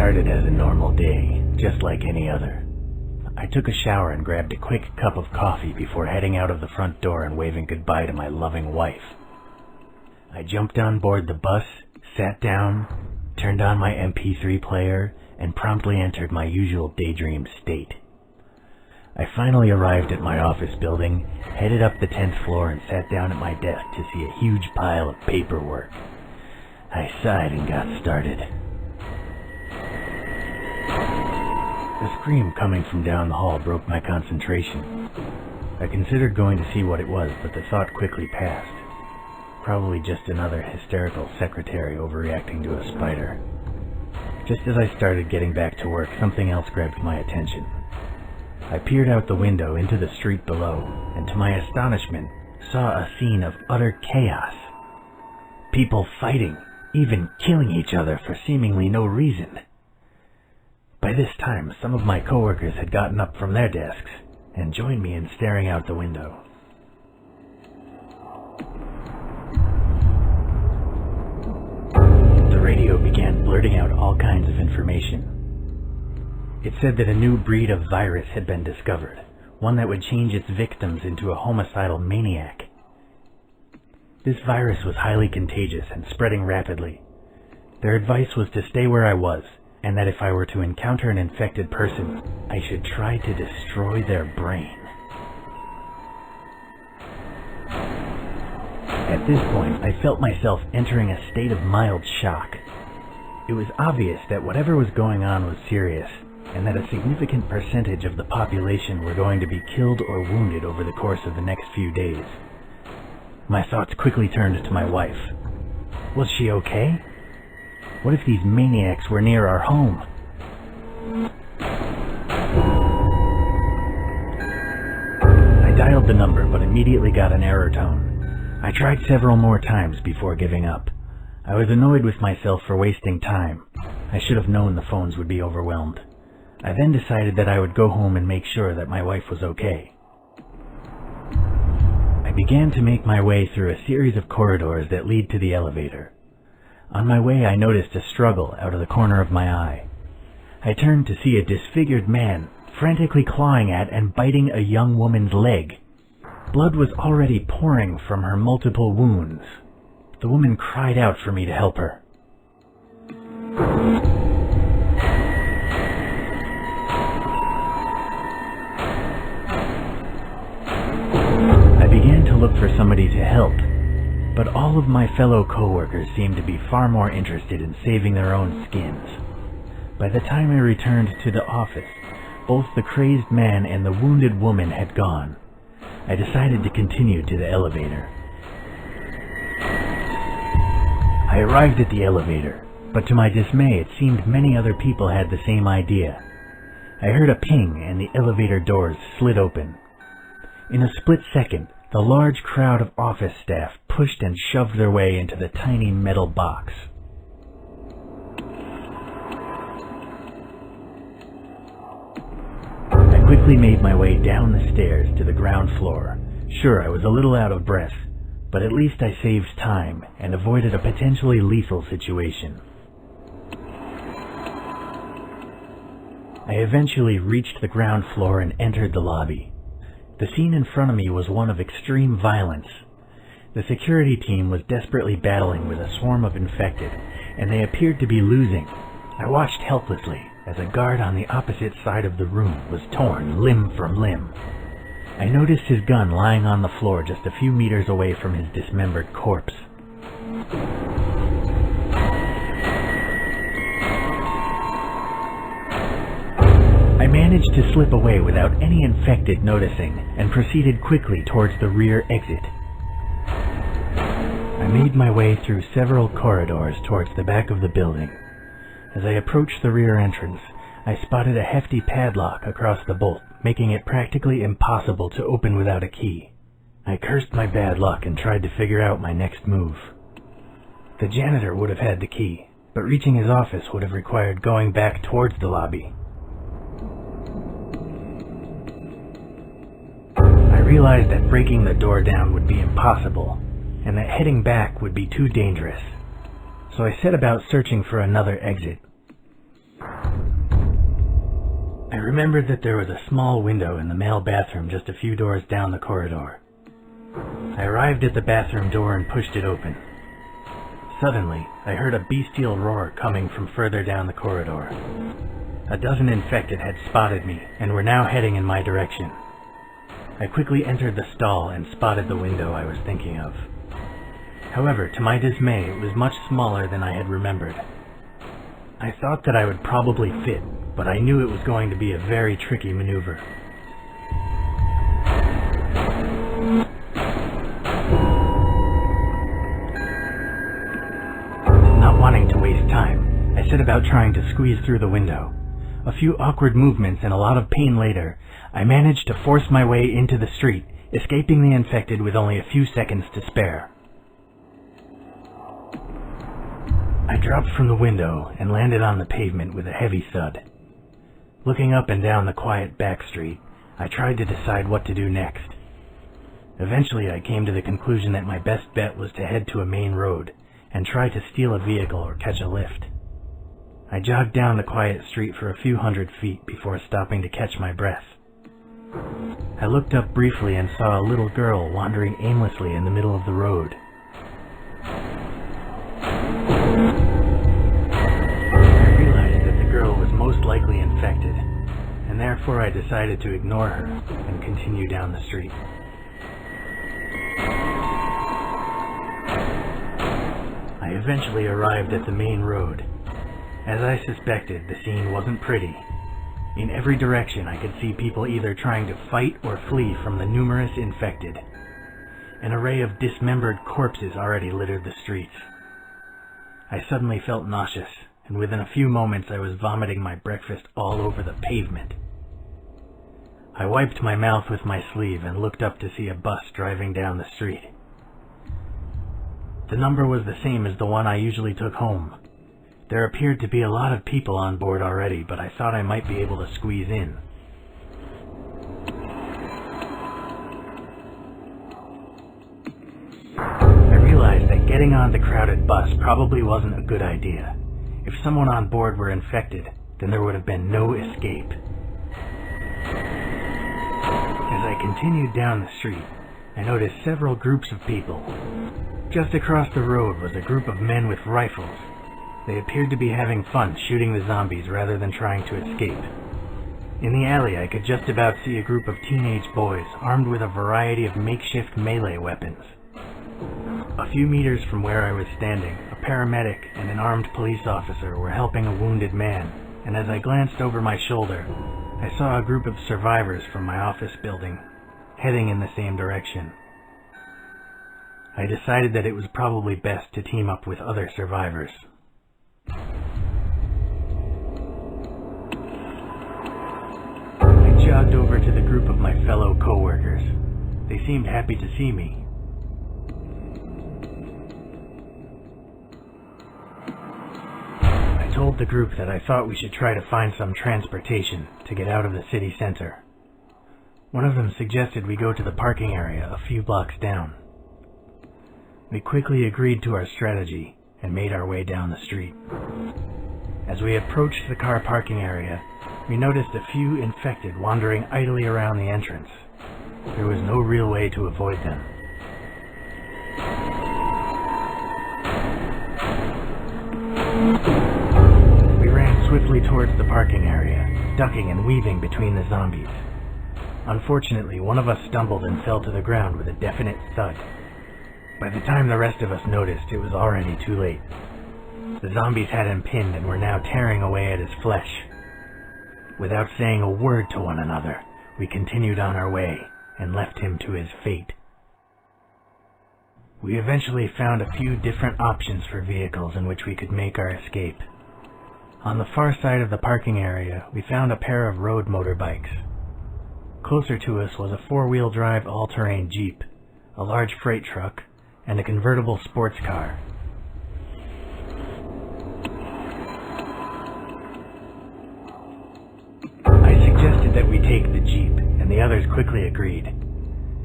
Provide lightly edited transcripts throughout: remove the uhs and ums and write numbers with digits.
started as a normal day, just like any other. I took a shower and grabbed a quick cup of coffee before heading out of the front door and waving goodbye to my loving wife. I jumped on board the bus, sat down, turned on my MP3 player, and promptly entered my usual daydream state. I finally arrived at my office building, headed up the 10th floor, and sat down at my desk to see a huge pile of paperwork. I sighed and got started. A scream coming from down the hall broke my concentration. I considered going to see what it was, but the thought quickly passed. Probably just another hysterical secretary overreacting to a spider. Just as I started getting back to work, something else grabbed my attention. I peered out the window into the street below, and to my astonishment, saw a scene of utter chaos. People fighting, even killing each other for seemingly no reason. By this time, some of my coworkers had gotten up from their desks and joined me in staring out the window. The radio began blurting out all kinds of information. It said that a new breed of virus had been discovered, one that would change its victims into a homicidal maniac. This virus was highly contagious and spreading rapidly. Their advice was to stay where I was, and that if I were to encounter an infected person, I should try to destroy their brain. At this point, I felt myself entering a state of mild shock. It was obvious that whatever was going on was serious, and that a significant percentage of the population were going to be killed or wounded over the course of the next few days. My thoughts quickly turned to my wife. Was she okay? What if these maniacs were near our home? I dialed the number, but immediately got an error tone. I tried several more times before giving up. I was annoyed with myself for wasting time. I should have known the phones would be overwhelmed. I then decided that I would go home and make sure that my wife was okay. I began to make my way through a series of corridors that lead to the elevator. On my way, I noticed a struggle out of the corner of my eye. I turned to see a disfigured man frantically clawing at and biting a young woman's leg. Blood was already pouring from her multiple wounds. The woman cried out for me to help her. I began to look for somebody to help, but all of my fellow coworkers seemed to be far more interested in saving their own skins. By the time I returned to the office, both the crazed man and the wounded woman had gone. I decided to continue to the elevator. I arrived at the elevator, but to my dismay it seemed many other people had the same idea. I heard a ping and the elevator doors slid open. In a split second, the large crowd of office staff pushed and shoved their way into the tiny metal box. I quickly made my way down the stairs to the ground floor. Sure, I was a little out of breath, but at least I saved time and avoided a potentially lethal situation. I eventually reached the ground floor and entered the lobby. The scene in front of me was one of extreme violence. The security team was desperately battling with a swarm of infected, and they appeared to be losing. I watched helplessly as a guard on the opposite side of the room was torn limb from limb. I noticed his gun lying on the floor just a few meters away from his dismembered corpse. I managed to slip away without any infected noticing and proceeded quickly towards the rear exit. I made my way through several corridors towards the back of the building. As I approached the rear entrance, I spotted a hefty padlock across the bolt, making it practically impossible to open without a key. I cursed my bad luck and tried to figure out my next move. The janitor would have had the key, but reaching his office would have required going back towards the lobby. I realized that breaking the door down would be impossible, and that heading back would be too dangerous. So I set about searching for another exit. I remembered that there was a small window in the male bathroom just a few doors down the corridor. I arrived at the bathroom door and pushed it open. Suddenly, I heard a bestial roar coming from further down the corridor. A dozen infected had spotted me and were now heading in my direction. I quickly entered the stall and spotted the window I was thinking of. However, to my dismay, it was much smaller than I had remembered. I thought that I would probably fit, but I knew it was going to be a very tricky maneuver. Not wanting to waste time, I set about trying to squeeze through the window. A few awkward movements and a lot of pain later, I managed to force my way into the street, escaping the infected with only a few seconds to spare. I dropped from the window and landed on the pavement with a heavy thud. Looking up and down the quiet back street, I tried to decide what to do next. Eventually, I came to the conclusion that my best bet was to head to a main road and try to steal a vehicle or catch a lift. I jogged down the quiet street for a few hundred feet before stopping to catch my breath. I looked up briefly and saw a little girl wandering aimlessly in the middle of the road. I realized that the girl was most likely infected, and therefore I decided to ignore her and continue down the street. I eventually arrived at the main road. As I suspected, the scene wasn't pretty. In every direction, I could see people either trying to fight or flee from the numerous infected. An array of dismembered corpses already littered the streets. I suddenly felt nauseous, and within a few moments I was vomiting my breakfast all over the pavement. I wiped my mouth with my sleeve and looked up to see a bus driving down the street. The number was the same as the one I usually took home. There appeared to be a lot of people on board already, but I thought I might be able to squeeze in. I realized that getting on the crowded bus probably wasn't a good idea. If someone on board were infected, then there would have been no escape. As I continued down the street, I noticed several groups of people. Just across the road was a group of men with rifles. They appeared to be having fun shooting the zombies rather than trying to escape. In the alley, I could just about see a group of teenage boys armed with a variety of makeshift melee weapons. A few meters from where I was standing, a paramedic and an armed police officer were helping a wounded man, and as I glanced over my shoulder, I saw a group of survivors from my office building, heading in the same direction. I decided that it was probably best to team up with other survivors. I jogged over to the group of my fellow co-workers. They seemed happy to see me. I told the group that I thought we should try to find some transportation to get out of the city center. One of them suggested we go to the parking area a few blocks down. We quickly agreed to our strategy and made our way down the street. As we approached the car parking area, we noticed a few infected wandering idly around the entrance. There was no real way to avoid them. We ran swiftly towards the parking area, ducking and weaving between the zombies. Unfortunately, one of us stumbled and fell to the ground with a definite thud. By the time the rest of us noticed, it was already too late. The zombies had him pinned and were now tearing away at his flesh. Without saying a word to one another, we continued on our way and left him to his fate. We eventually found a few different options for vehicles in which we could make our escape. On the far side of the parking area, we found a pair of road motorbikes. Closer to us was a four-wheel drive all-terrain Jeep, a large freight truck, and a convertible sports car. I suggested that we take the Jeep, and the others quickly agreed.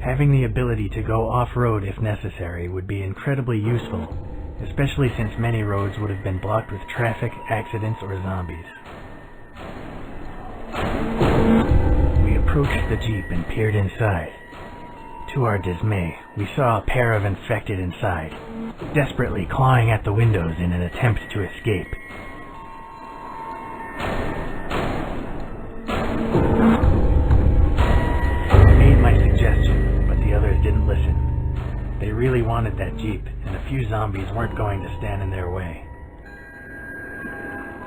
Having the ability to go off-road if necessary would be incredibly useful, especially since many roads would have been blocked with traffic, accidents, or zombies. approached the Jeep and peered inside. To our dismay, we saw a pair of infected inside, desperately clawing at the windows in an attempt to escape. I made my suggestion, but the others didn't listen. They really wanted that Jeep, and a few zombies weren't going to stand in their way.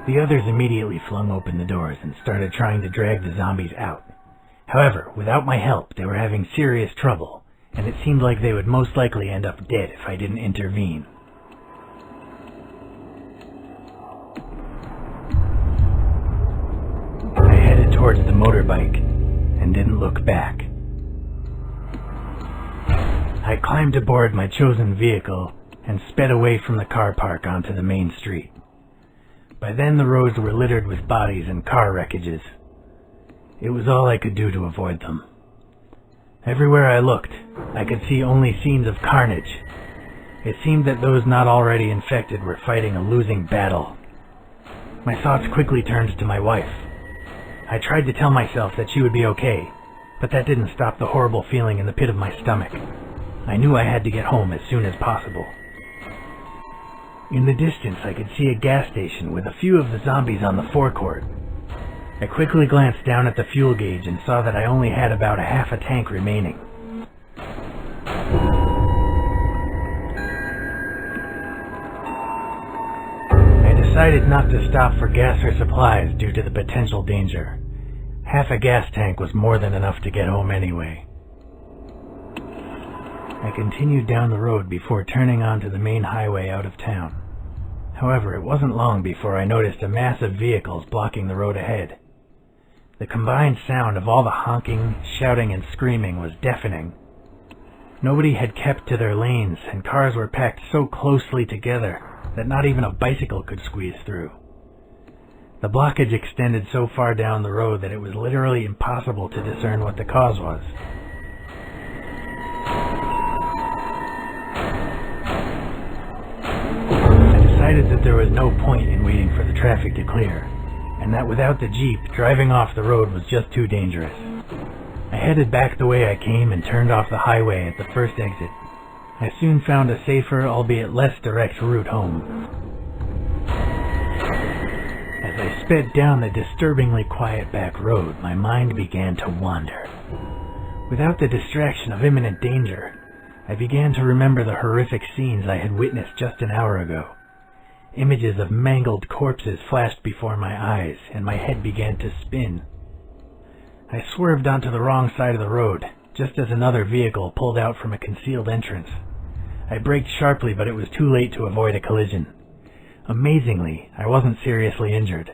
The others immediately flung open the doors and started trying to drag the zombies out. However, without my help, they were having serious trouble, and it seemed like they would most likely end up dead if I didn't intervene. I headed towards the motorbike and didn't look back. I climbed aboard my chosen vehicle and sped away from the car park onto the main street. By then the roads were littered with bodies and car wreckages. It was all I could do to avoid them. Everywhere I looked, I could see only scenes of carnage. It seemed that those not already infected were fighting a losing battle. My thoughts quickly turned to my wife. I tried to tell myself that she would be okay, but that didn't stop the horrible feeling in the pit of my stomach. I knew I had to get home as soon as possible. In the distance, I could see a gas station with a few of the zombies on the forecourt. I quickly glanced down at the fuel gauge and saw that I only had about half a tank remaining. I decided not to stop for gas or supplies due to the potential danger. Half a gas tank was more than enough to get home anyway. I continued down the road before turning onto the main highway out of town. However, it wasn't long before I noticed a mass of vehicles blocking the road ahead. The combined sound of all the honking, shouting, and screaming was deafening. Nobody had kept to their lanes, and cars were packed so closely together that not even a bicycle could squeeze through. The blockage extended so far down the road that it was literally impossible to discern what the cause was. I decided that there was no point in waiting for the traffic to clear, and that without the Jeep, driving off the road was just too dangerous. I headed back the way I came and turned off the highway at the first exit. I soon found a safer, albeit less direct route home. As I sped down the disturbingly quiet back road, my mind began to wander. Without the distraction of imminent danger, I began to remember the horrific scenes I had witnessed just an hour ago. Images of mangled corpses flashed before my eyes, and my head began to spin. I swerved onto the wrong side of the road, just as another vehicle pulled out from a concealed entrance. I braked sharply, but it was too late to avoid a collision. Amazingly, I wasn't seriously injured,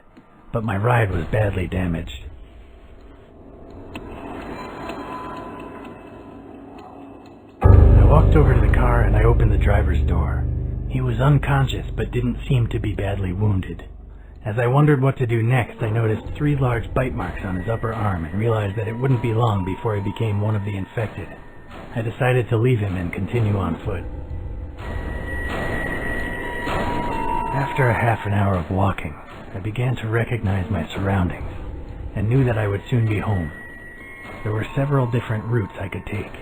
but my ride was badly damaged. I walked over to the car and I opened the driver's door. He was unconscious, but didn't seem to be badly wounded. As I wondered what to do next, I noticed 3 large bite marks on his upper arm and realized that it wouldn't be long before he became one of the infected. I decided to leave him and continue on foot. After a half an hour of walking, I began to recognize my surroundings and knew that I would soon be home. There were several different routes I could take.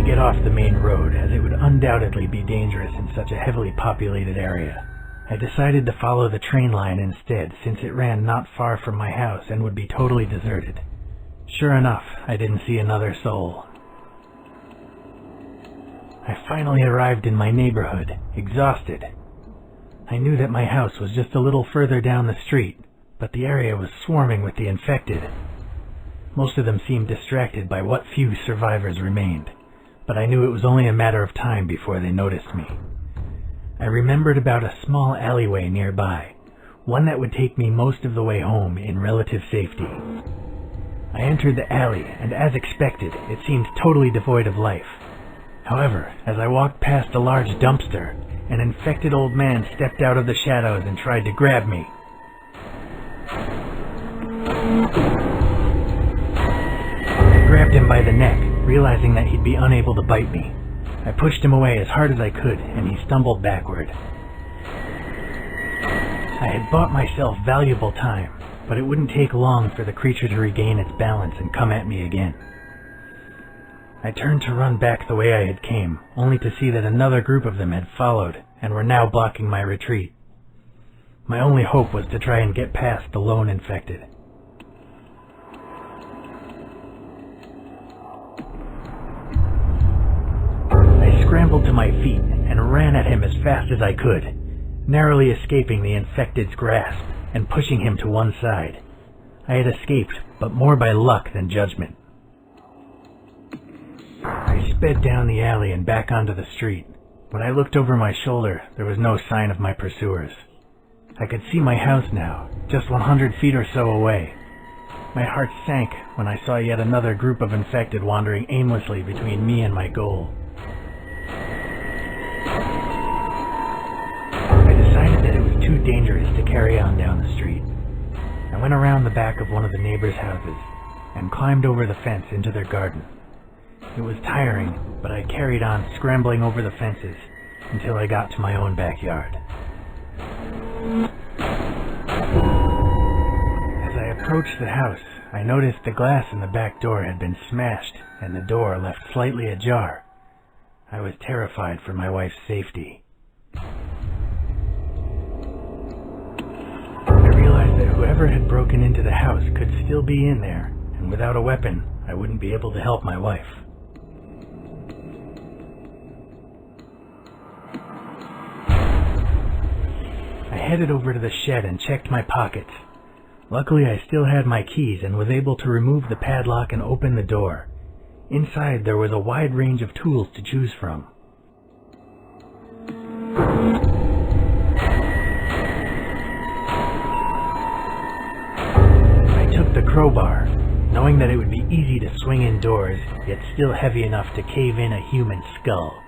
Get off the main road, as it would undoubtedly be dangerous in such a heavily populated area. I decided to follow the train line instead, since it ran not far from my house and would be totally deserted. Sure enough, I didn't see another soul. I finally arrived in my neighborhood, exhausted. I knew that my house was just a little further down the street, but the area was swarming with the infected. Most of them seemed distracted by what few survivors remained, but I knew it was only a matter of time before they noticed me. I remembered about a small alleyway nearby, one that would take me most of the way home in relative safety. I entered the alley, and as expected, it seemed totally devoid of life. However, as I walked past a large dumpster, an infected old man stepped out of the shadows and tried to grab me. I grabbed him by the neck, realizing that he'd be unable to bite me. I pushed him away as hard as I could, and he stumbled backward. I had bought myself valuable time, but it wouldn't take long for the creature to regain its balance and come at me again. I turned to run back the way I had came, only to see that another group of them had followed and were now blocking my retreat. My only hope was to try and get past the lone infected. I scrambled to my feet and ran at him as fast as I could, narrowly escaping the infected's grasp and pushing him to one side. I had escaped, but more by luck than judgment. I sped down the alley and back onto the street. When I looked over my shoulder, there was no sign of my pursuers. I could see my house now, just 100 feet or so away. My heart sank when I saw yet another group of infected wandering aimlessly between me and my goal. I decided that it was too dangerous to carry on down the street. I went around the back of one of the neighbors' houses and climbed over the fence into their garden. It was tiring, but I carried on scrambling over the fences until I got to my own backyard. As I approached the house, I noticed the glass in the back door had been smashed and the door left slightly ajar. I was terrified for my wife's safety. I realized that whoever had broken into the house could still be in there, and without a weapon, I wouldn't be able to help my wife. I headed over to the shed and checked my pockets. Luckily, I still had my keys and was able to remove the padlock and open the door. Inside, there was a wide range of tools to choose from. I took the crowbar, knowing that it would be easy to swing indoors, yet still heavy enough to cave in a human skull.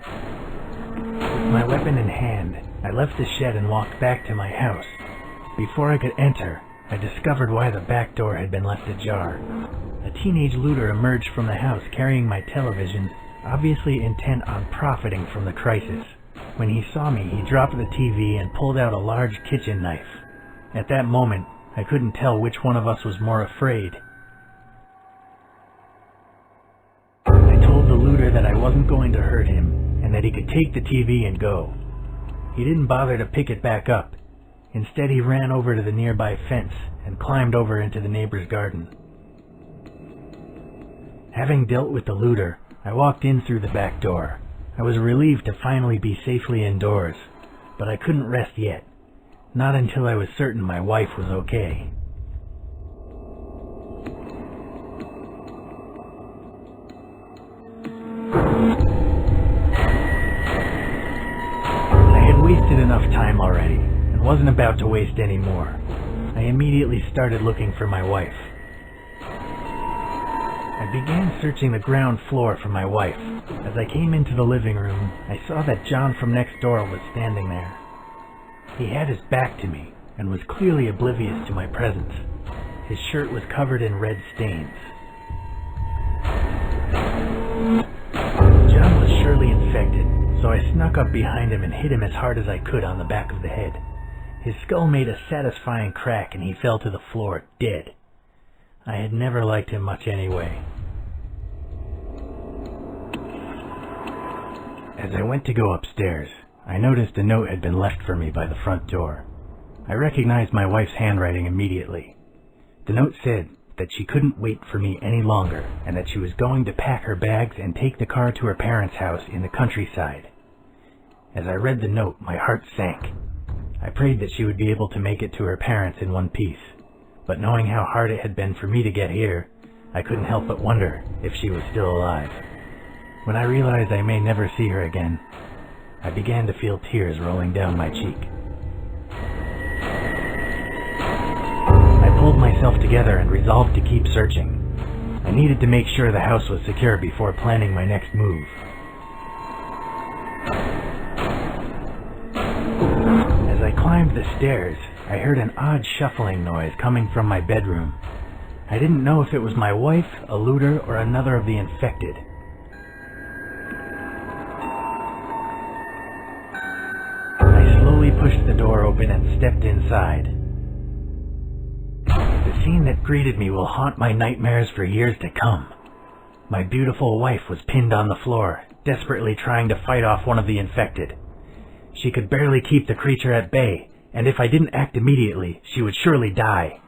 With my weapon in hand, I left the shed and walked back to my house. Before I could enter, I discovered why the back door had been left ajar. A teenage looter emerged from the house carrying my television, obviously intent on profiting from the crisis. When he saw me, he dropped the TV and pulled out a large kitchen knife. At that moment, I couldn't tell which one of us was more afraid. I told the looter that I wasn't going to hurt him, and that he could take the TV and go. He didn't bother to pick it back up. Instead, he ran over to the nearby fence and climbed over into the neighbor's garden. Having dealt with the looter, I walked in through the back door. I was relieved to finally be safely indoors, but I couldn't rest yet. Not until I was certain my wife was okay. I had wasted enough time already, and wasn't about to waste any more. I immediately started looking for my wife. I began searching the ground floor for my wife. As I came into the living room, I saw that John from next door was standing there. He had his back to me, and was clearly oblivious to my presence. His shirt was covered in red stains. John was surely infected, so I snuck up behind him and hit him as hard as I could on the back of the head. His skull made a satisfying crack and he fell to the floor, dead. I had never liked him much anyway. As I went to go upstairs, I noticed a note had been left for me by the front door. I recognized my wife's handwriting immediately. The note said that she couldn't wait for me any longer, and that she was going to pack her bags and take the car to her parents' house in the countryside. As I read the note, my heart sank. I prayed that she would be able to make it to her parents in one piece, but knowing how hard it had been for me to get here, I couldn't help but wonder if she was still alive. When I realized I may never see her again, I began to feel tears rolling down my cheek. I pulled myself together and resolved to keep searching. I needed to make sure the house was secure before planning my next move. As I climbed the stairs, I heard an odd shuffling noise coming from my bedroom. I didn't know if it was my wife, a looter, or another of the infected. door open and stepped inside. The scene that greeted me will haunt my nightmares for years to come. My beautiful wife was pinned on the floor, desperately trying to fight off one of the infected. She could barely keep the creature at bay, and if I didn't act immediately, she would surely die.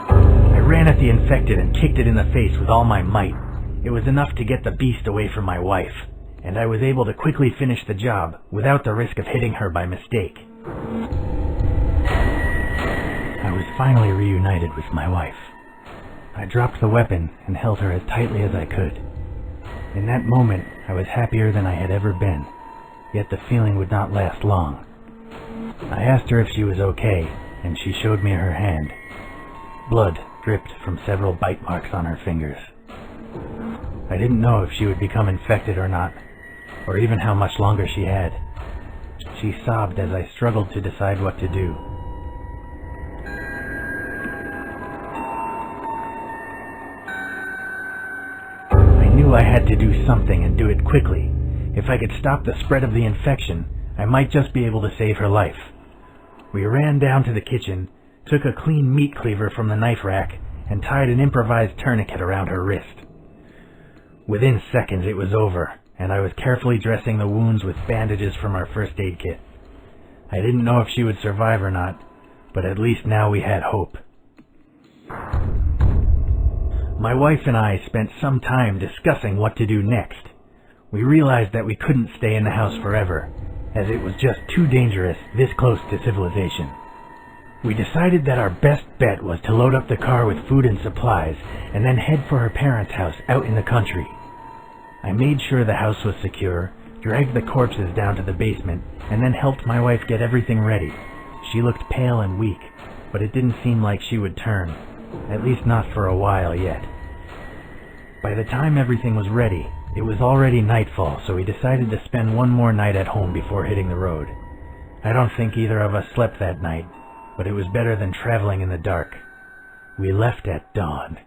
I ran at the infected and kicked it in the face with all my might. It was enough to get the beast away from my wife, and I was able to quickly finish the job without the risk of hitting her by mistake. I was finally reunited with my wife. I dropped the weapon and held her as tightly as I could. In that moment, I was happier than I had ever been, yet the feeling would not last long. I asked her if she was okay, and she showed me her hand. Blood dripped from several bite marks on her fingers. I didn't know if she would become infected or not, or even how much longer she had. She sobbed as I struggled to decide what to do. I knew I had to do something and do it quickly. If I could stop the spread of the infection, I might just be able to save her life. We ran down to the kitchen, took a clean meat cleaver from the knife rack, and tied an improvised tourniquet around her wrist. Within seconds it was over, and I was carefully dressing the wounds with bandages from our first aid kit. I didn't know if she would survive or not, but at least now we had hope. My wife and I spent some time discussing what to do next. We realized that we couldn't stay in the house forever, as it was just too dangerous this close to civilization. We decided that our best bet was to load up the car with food and supplies, and then head for her parents' house out in the country. I made sure the house was secure, dragged the corpses down to the basement, and then helped my wife get everything ready. She looked pale and weak, but it didn't seem like she would turn, at least not for a while yet. By the time everything was ready, it was already nightfall, so we decided to spend one more night at home before hitting the road. I don't think either of us slept that night, but it was better than traveling in the dark. We left at dawn.